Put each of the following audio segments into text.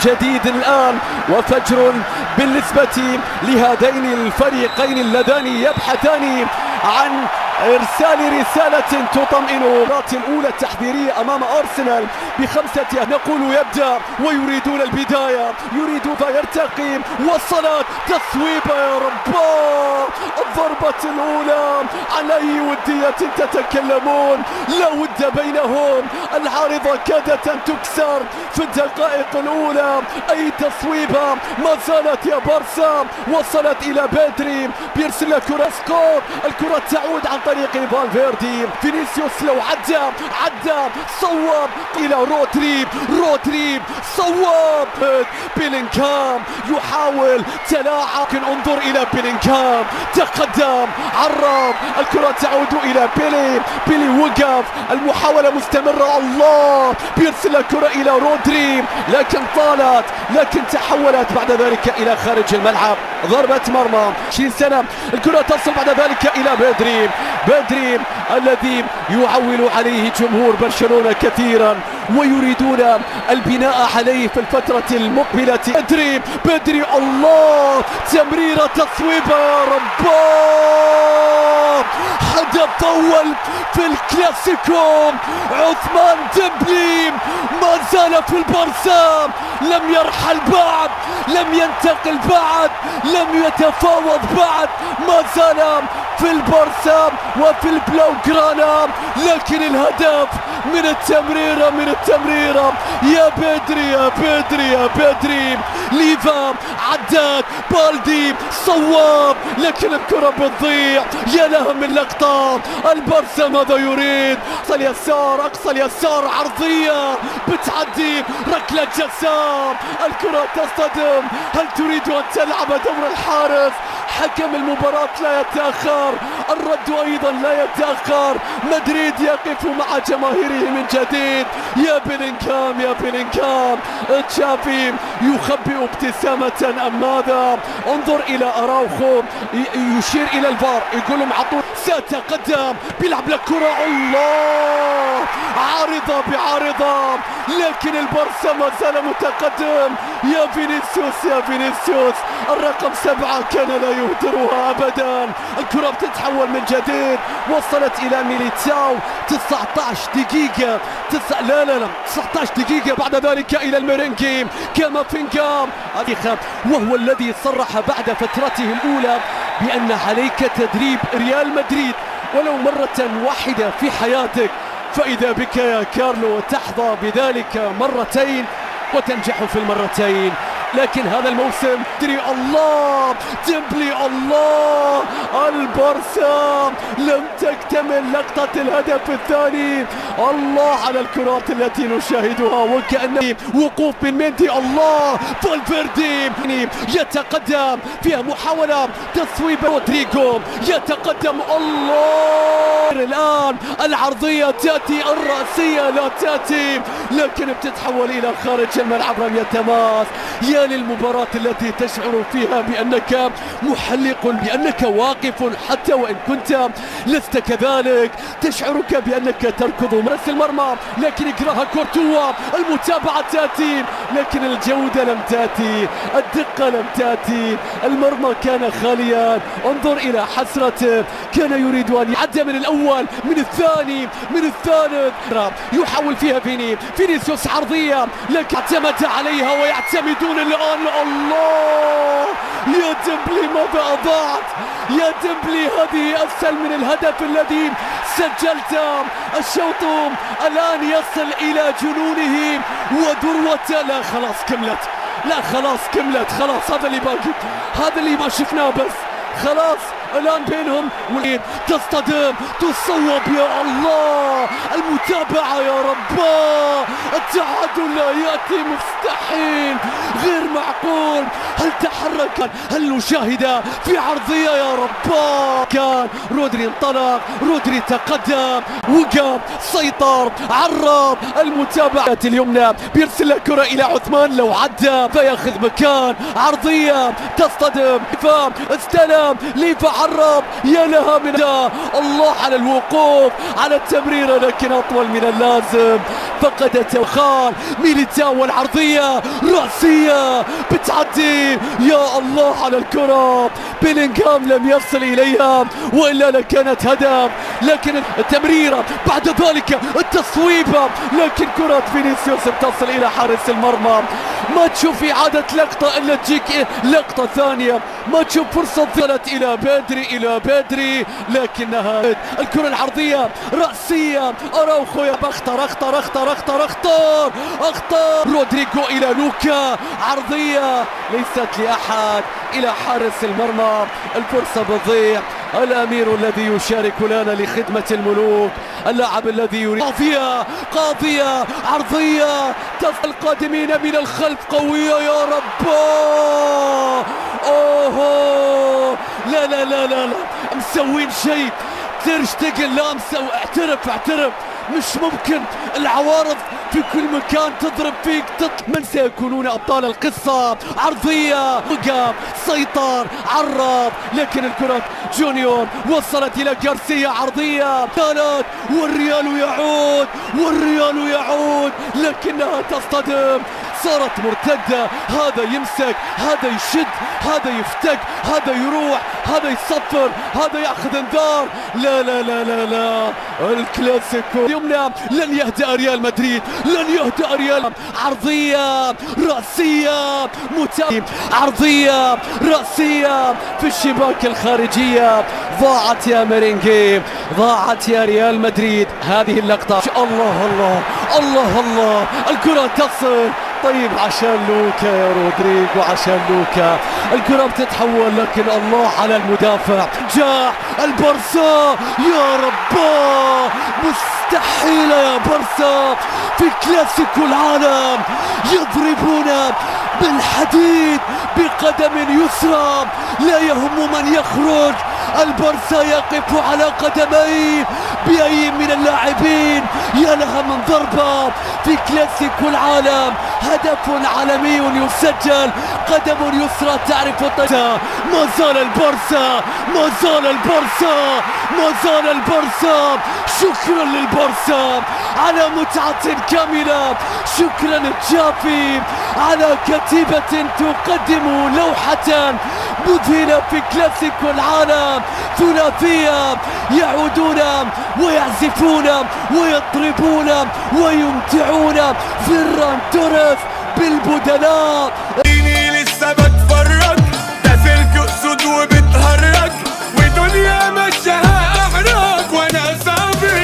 جديد الآن وفجر بالنسبة لهذين الفريقين اللذان يبحثان عن إرسال رسالة تطمئن. المباراة الأولى التحذيرية أمام أرسنال ب5. نقول يبدأ ويريدون البداية، يريدون يرتقي، وصلت تصويبة يا رب. الضربة الأولى عن أي ودية تتكلمون؟ لا ود بينهم، العارضة كادت أن تكسر في الدقائق الأولى. أي تصويبة ما زالت يا بارسا، وصلت إلى بيدري بيرسل كرة سكور. الكرة تعود عن طريق فالفيردي. فينيسيوس لو عدى صوب إلى رودري صوب. بيلينغهام يحاول تلاعب، لكن انظر إلى بيلينغهام تقدم عرب. الكرة تعود إلى بيلي وقف، المحاولة مستمرة. الله، بيرسل الكرة إلى رودري لكن طالت، لكن تحولت بعد ذلك إلى خارج الملعب. ضربة مرمى 20 سنة. الكرة تصل بعد ذلك إلى بيدري الذي يعول عليه جمهور برشلونة كثيرا ويريدون البناء عليه في الفترة المقبلة. بيدري الله، تمريرة تصويبة يا رب. هدف أول في الكلاسيكو. عثمان ديمبلي ما زال في البارسا، لم يرحل بعد، لم ينتقل بعد، لم يتفاوض بعد، ما زال في البارسا وفي البلاوغرانا. لكن الهدف من التمريرة يا بيدري ليفا عدت، بالدي صواب، لكن الكرة بتضيع. يا لها من لقطة. البارسا ماذا يريد؟ اقصى اليسار عرضية بتعدي، ركلة جزاء. الكرة تصطدم. هل تريد أن تلعب دور الحارس؟ حكم المباراة لا يتأخر، الرد أيضا لا يتأخر. مدريد يقف مع جماهيره من جديد. يا بيلينغهام تشافي يخبئ ابتسامة أم ماذا؟ انظر إلى أراوخو يشير إلى الفار، يقول لهم عطوا سيتقدم، بيلعب لكرة. الله، عارضة بعارضة، لكن البارسا ما زال متقدم. يا فينيسيوس الرقم 7 كان لا يهدرها أبدا. الكرة بتتحول من جديد، وصلت إلى ميليتاو. 19 دقيقة 19 دقيقة بعد ذلك إلى الميرينجي كامافينغا، وهو الذي صرح بعد فترته الأولى بأن عليك تدريب ريال مدريد ولو مرة واحدة في حياتك. فإذا بك يا كارلو تحظى بذلك مرتين وتنجح في المرتين. لكن هذا الموسم الله، ديمبلي الله، البارسا لم تكتمل لقطة الهدف الثاني. الله على الكرات التي نشاهدها، وكأن وقوف من مندي. الله، فالفيردي يتقدم، فيها محاولة تصويب رودريغو يتقدم. الله، الآن العرضية تأتي، الرأسية لا تأتي، لكن بتتحول إلى خارج الملعب، رمية تماس. يا للمباراة التي تشعر فيها بأنك محلق، بأنك واقف حتى وإن كنت لست كذلك. تشعرك بأنك تركض مرس المرمى، لكن اجراها كورتوا. المتابعة تأتي، لكن الجودة لم تأتي، الدقة لم تأتي. المرمى كان خاليا. انظر إلى حسرته، كان يريد أن يعدي من الأول، من الثاني، من الثالث. يحاول فيها فينيسيوس عرضية، لكن اعتمد عليها ويعتمدون الآن. الله، يا ديمبلي ماذا أضاعت؟ يا ديمبلي هذه أسهل من الهدف الذي سجلته. الشوط الآن يصل إلى جنونه وذروته. لا خلاص كملت، خلاص هذا اللي باقي، هذا اللي ما شفناه، بس خلاص الآن بينهم. تصطدم، تصوب، يا الله، المتابعة يا رب. التعادل لا يأتي، مستحيل، غير معقول. هل تحرك؟ هل نشاهد في عرضية يا رب؟ كان رودري انطلق، رودري تقدم، وقف، سيطر، عرض. المتابعة اليمنى بيرسل الكرة إلى عثمان، لو عدى فياخذ مكان. عرضية تصطدم، ليفا استلم، ليفا عرب. يا لها من الله على الوقوف على التمريرة، لكن أطول من اللازم. فقدت وخال ميليتاو والعرضية رأسية بتعدي. يا الله على الكرة، بيلينغهام لم يصل إليها وإلا لكانت هدف، لكن التمريرة بعد ذلك التصويبة، لكن كرة فينيسيوس تصل إلى حارس المرمى. ما تشوف إعادة لقطة إلا تجيك لقطة ثانية، ما تشوف فرصة وصلت إلى بدري لكنها الكرة العرضية رأسية. أراوخو يا أخطر رودريجو إلى لوكا، عرضية ليست لأحد إلى حارس المرمى. الفرصة بتضيع. الأمير الذي يشارك لنا لخدمة الملوك، اللاعب الذي يريد قاضية عرضية القادمين من الخلف قوية. يا رب، اوه لا لا لا لا لا، مسوين شيء تير شتيجن، لا اعترف، مش ممكن العوارض في كل مكان تضرب فيك من سيكونون أبطال القصة؟ عرضية وقام سيطر عرض، لكن الكرة جونيور وصلت إلى غارسيا، عرضية ثالث والريال يعود لكنها تصطدم. صارت مرتدة، هذا يمسك، هذا يشد، هذا يفتك، هذا يروح، هذا يصفر، هذا ياخذ انذار. لا لا لا لا لا، الكلاسيكو يمنع. لن يهدأ ريال مدريد، عرضية رأسية عرضية رأسية في الشباك الخارجية. ضاعت يا ميرينغي، ضاعت يا ريال مدريد هذه اللقطة. الله الكرة تصل. طيب عشان لوكا يا رودريجو، عشان لوكا الكرة بتتحول، لكن الله على المدافع. جاء البارسا، يا رب مستحيلة يا بارسا في كلاسيكو العالم يضربون بالحديد بقدم يسرى، لا يهم من يخرج. البارسا يقف على قدميه بأي من اللاعبين. يا لها من ضربة في كلاسيكو العالم، هدف عالمي يسجل، قدم يسرى تعرف الطريقة. ما زال البارسا. شكرا للبارسا على متعة كاملة، شكرا الجافي على كتيبة تقدم لوحة مذهلة في كلاسيكو العالم. ثلاثية يعودون ويعزفون ويضربون ويمتعون. فيران توريس بالبدلاء. لسه بتفرج، ده سلك اسود وبتهرج، ودنيا مشاها احرج وانا صابر.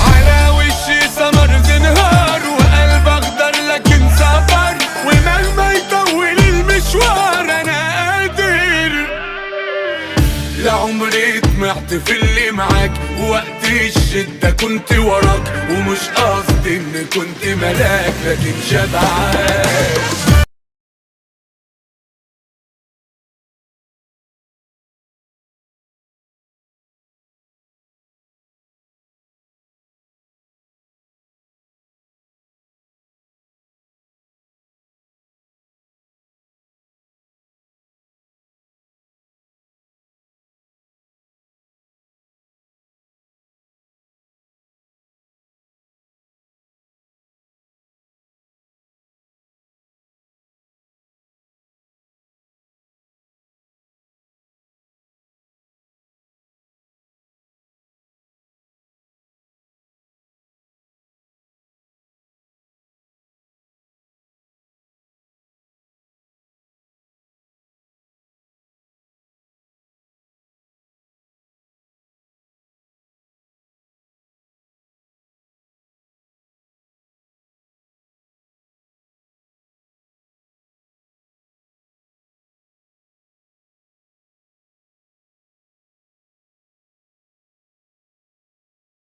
على وشي سمر زنهار وقلب اخضر لكن صبر، ومهما يطول المشوار انا قادر. لعمري طمعت في اللي معاك، وقت الشدة كنت وراك، ومش قصدي ان كنت ملاك لكن شبعان.